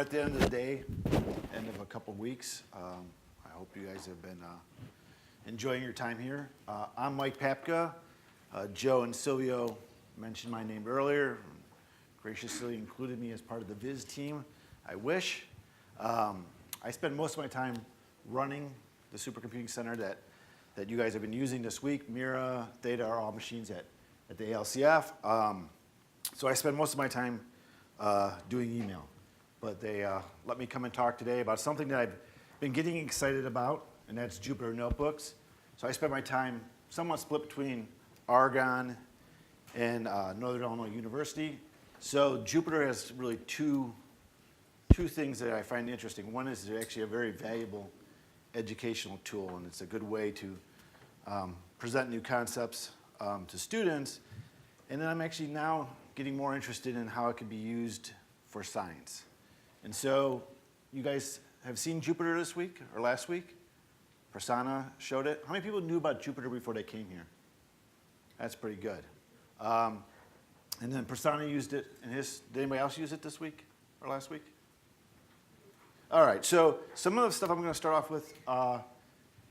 at the end of the day, end of a couple weeks. I hope you guys have been enjoying your time here. I'm Mike Papka. Joe and Silvio mentioned my name earlier, graciously included me as part of the Viz team. I wish. I spend most of my time running the Supercomputing Center that you guys have been using this week. Mira, Theta are all machines at the ALCF. So I spend most of my time doing email. But they let me come and talk today about something that I've been getting excited about, and that's Jupyter Notebooks. So I spend my time somewhat split between Argonne and Northern Illinois University. So Jupyter has really two things that I find interesting. One is it's actually a very valuable educational tool, and it's a good way to present new concepts to students. And then I'm actually now getting more interested in how it can be used for science. And so you guys have seen Jupyter this week or last week? Prasanna showed it. How many people knew about Jupyter before they came here? That's pretty good. And then Prasanna used it in his, did anybody else use it this week or last week? All right, so some of the stuff I'm going to start off with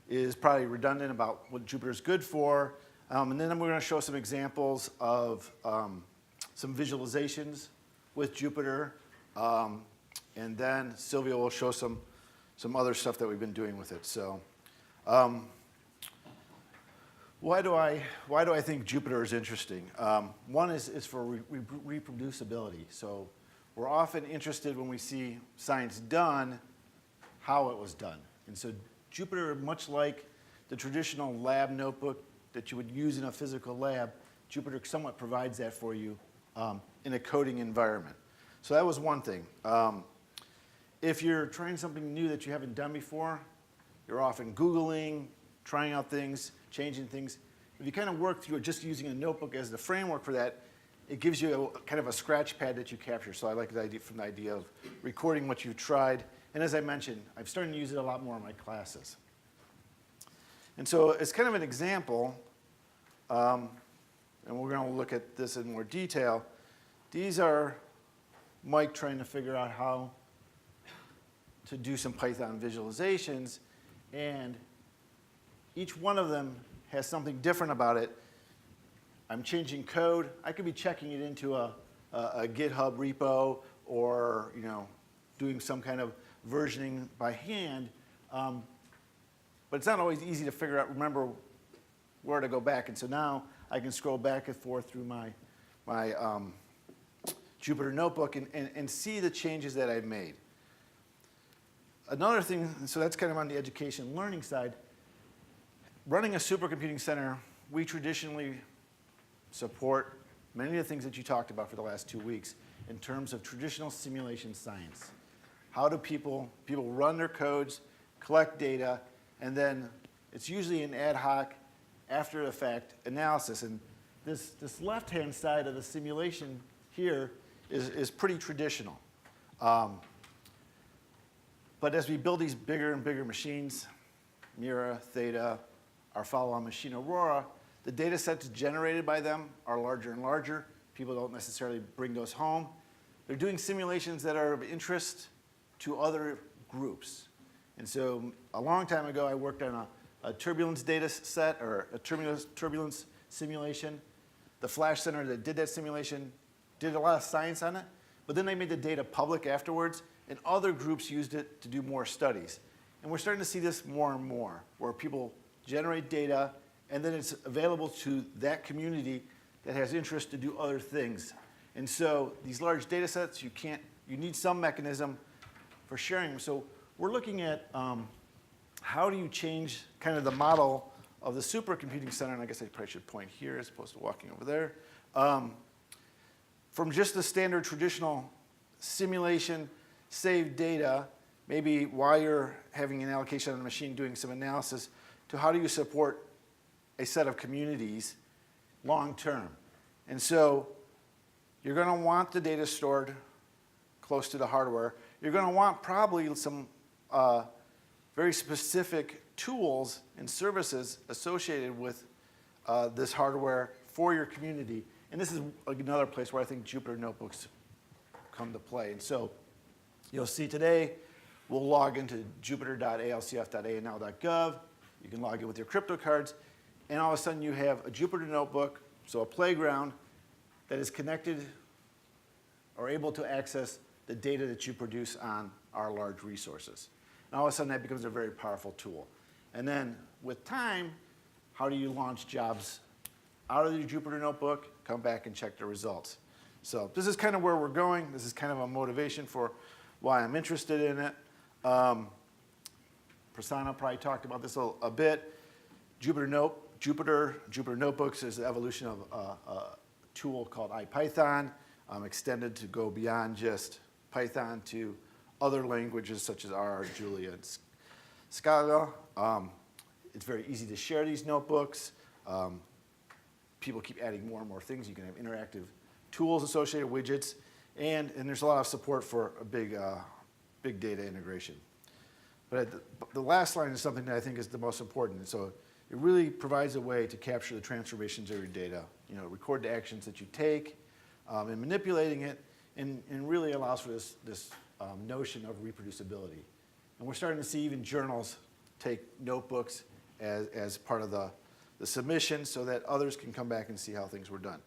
is probably redundant about what Jupyter is good for. And then we're going to show some examples of some visualizations with Jupyter. And then Silvio will show some other stuff that we've been doing with it. So why do I think Jupyter is interesting? One is for reproducibility. So we're often interested when we see science done, how it was done. And so Jupyter, much like the traditional lab notebook that you would use in a physical lab, Jupyter somewhat provides that for you in a coding environment. So that was one thing. If you're trying something new that you haven't done before, you're often Googling, trying out things, changing things. If you kind of work through it just using a notebook as the framework for that, it gives you kind of a scratch pad that you capture. So I like the idea from the idea of recording what you've tried. And as I mentioned, I'm starting to use it a lot more in my classes. And so it's kind of an example, and we're going to look at this in more detail. These are Mike trying to figure out how to do some Python visualizations, and each one of them has something different about it. I'm changing code. I could be checking it into a GitHub repo or doing some kind of versioning by hand, but it's not always easy to figure out, remember where to go back. And so now I can scroll back and forth through my Jupyter Notebook and see the changes that I've made. Another thing, so that's kind of on the education learning side. Running a supercomputing center, we traditionally support many of the things that you talked about for the last 2 weeks in terms of traditional simulation science. How do people run their codes, collect data, and then it's usually an ad hoc, after the fact analysis. And this left-hand side of the simulation here is pretty traditional. But as we build these bigger and bigger machines, Mira, Theta, our follow-on machine, Aurora, the data sets generated by them are larger and larger. People don't necessarily bring those home. They're doing simulations that are of interest to other groups. And so a long time ago, I worked on a turbulence data set or a turbulence simulation. The Flash Center that did that simulation did a lot of science on it, but then they made the data public afterwards, and other groups used it to do more studies. And we're starting to see this more and more, where people generate data, and then it's available to that community that has interest to do other things. And so these large data sets, you need some mechanism for sharing them. So we're looking at how do you change kind of the model of the supercomputing center, and I guess I probably should point here as opposed to walking over there, from just the standard traditional simulation, save data, maybe while you're having an allocation on the machine doing some analysis, to how do you support a set of communities long term. And so you're going to want the data stored close to the hardware. You're going to want probably some very specific tools and services associated with this hardware for your community. And this is another place where I think Jupyter Notebooks come to play. And so You'll see today we'll log into jupyter.alcf.anl.gov. You can log in with your crypto cards, and all of a sudden you have a Jupyter notebook, so a playground that is connected or able to access the data that you produce on our large resources. And all of a sudden that becomes a very powerful tool. And then with time, how do you launch jobs out of your Jupyter notebook, come back and check the results? So this is kind of where we're going. This is kind of a motivation for why I'm interested in it. Prasanna probably talked about this a bit. Jupyter Notebooks is the evolution of a tool called IPython, extended to go beyond just Python to other languages such as R, Julia, and Scala. It's very easy to share these notebooks. People keep adding more and more things. You can have interactive tools, associated widgets, and there's a lot of support for a big data integration. But the last line is something that I think is the most important. So it really provides a way to capture the transformations of your data, record the actions that you take, and manipulating it, and really allows for this notion of reproducibility. And we're starting to see even journals take notebooks as part of the submission so that others can come back and see how things were done.